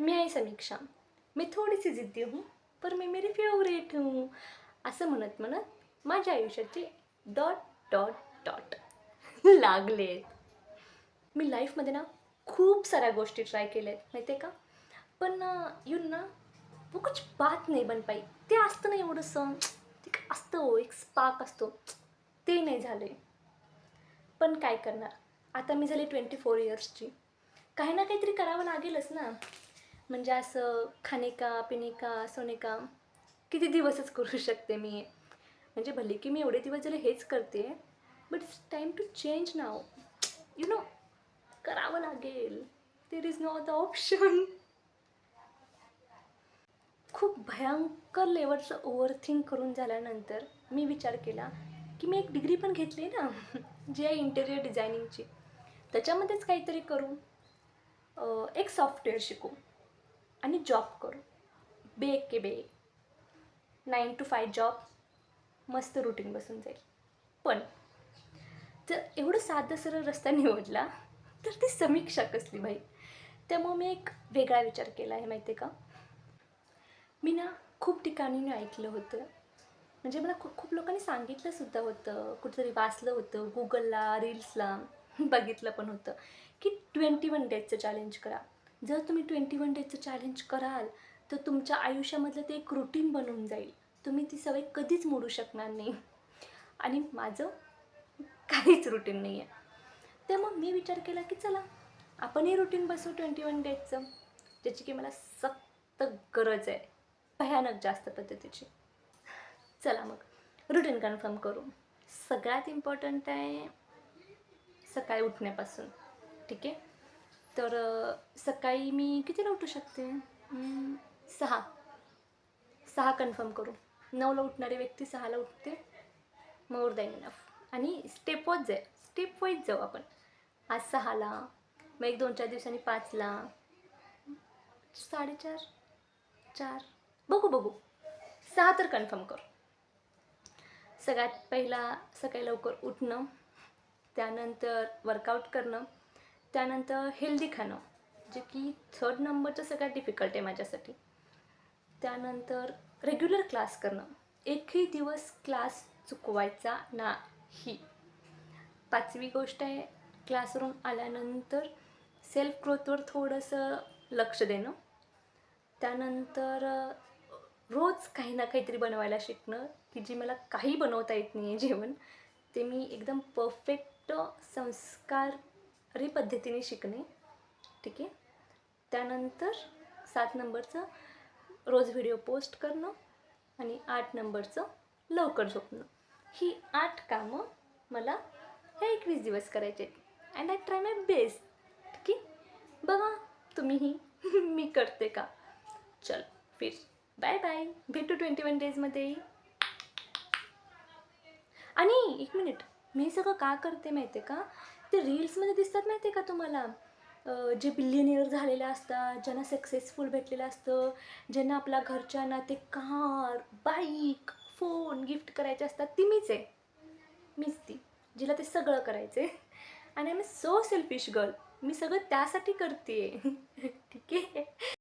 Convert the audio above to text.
मैं आई समीक्षा, मैं थोड़ी सी जिद्दी हूँ पर मैं मेरी फेवरेट हूँ असं म्हणत म्हणत माझ्या आयुष्याचे डॉट डॉट डॉट लागले. मी लाईफमध्ये ना खूप साऱ्या गोष्टी ट्राय केल्या आहेत माहिती आहे का, पण यू ना वो कुछ बात नाही बन पाई. ते असतं ना एवढंसं, ते असतं हो, एक स्पार्क असतो, ते नाही झाले. पण काय करणार, आता मी झाली 24 इयर्सची. काही ना काहीतरी करावं लागेलच ना. म्हणजे असं खाणे का पिणे का सोने का किती दिवसच करू शकते मी. म्हणजे भले की मी एवढे दिवस झाले हेच करते, but it's time to change now. You know, करावं लागेल. There is no other option. खूप भयंकर लेवलचं ओव्हरथिंक करून झाल्यानंतर मी विचार केला की मी एक डिग्री पण घेतली ना जी आहे इंटेरियर डिझायनिंगची. त्याच्यामध्येच काहीतरी करू, एक सॉफ्टवेअर शिकू आणि जॉब करू. बे के बे 9 to 5 जॉब, मस्त रुटीन बसून जाईल. पण जर एवढं साधं सरळ रस्ता निवडला तर ती समीक्षा कसली बाई. त्यामुळे मी एक वेगळा विचार केला आहे माहिती आहे का. मी ना खूप ठिकाणी मी ऐकलं होतं, म्हणजे मला खूप खूप लोकांनी सांगितलंसुद्धा होतं, कुठेतरी वाचलं होतं, गुगलला रील्सला बघितलं पण होतं की 21 डेजचं चॅलेंज करा. जर तुम्ही 21 डेजचं चॅलेंज कराल तर तुमच्या आयुष्यामधलं ते एक रुटीन बनून जाईल. तुम्ही ती सवय कधीच मोडू शकणार नाही. आणि माझं काहीच रुटीन नाही आहे. त्यामुळे मी विचार केला की चला आपणही रुटीन बसू 21 डेजचं, ज्याची की मला सक्त गरज आहे, भयानक जास्त पद्धतीची. चला मग रुटीन कन्फर्म करू. सगळ्यात इम्पॉर्टंट आहे सकाळी उठण्यापासून. ठीक आहे, तर सकाळी मी कितीला उठू शकते? 6. 6 कन्फर्म करू. 9ला उठणारी व्यक्ती 6ला उठते, मोर दॅन इनफ. आणि स्टेप वाईज जाऊ आपण. आज 6ला, मग 1-2-4 दिवसांनी 5ला, 4:30, 4, बघू 6 तर कन्फर्म करू. सगळ्यात पहिला सकाळी लवकर उठणं, त्यानंतर वर्कआउट करणं, त्यानंतर हेल्दी खाणं, जे की 3rd नंबरचं सगळ्यात डिफिकल्ट आहे माझ्यासाठी. त्यानंतर रेग्युलर क्लास करणं, एकही दिवस क्लास चुकवायचा नाही. 5वी गोष्ट आहे क्लासवरून आल्यानंतर सेल्फ ग्रोथवर थोडंसं लक्ष देणं. त्यानंतर रोज काही ना काहीतरी बनवायला शिकणं, की जी मला काही बनवता येत नाही आहे जेवण, ते मी एकदम परफेक्ट संस्कारी पद्धतीने शिकणे. ठीक आहे. त्यानंतर 7 नंबरचं रोज व्हिडिओ पोस्ट करणं आणि 8 नंबरचं लवकर झोपणं. ही 8 कामं मला हे 21 दिवस करायचे आहेत. And I try my best. ठीक आहे, बघा तुम्हीही मी करते का. चल फिर बाय बाय, भेटू 21 डेजमध्ये. आणि एक मिनिट, मी सगळं का करते माहिती आहे का. ते रील्समध्ये दिसतात माहिती आहे का तुम्हाला, जे बिलियनियर झालेले असतात, ज्यांना सक्सेसफुल भेटलेलं असतं, ज्यांना आपल्या घरच्यांना ते कार बाईक फोन गिफ्ट करायचे असतात, ती मीच ती जिला ते सगळं करायचं आहे. आणि I am so selfish girl. मी सगळं त्यासाठी करते आहे. ठीक आहे.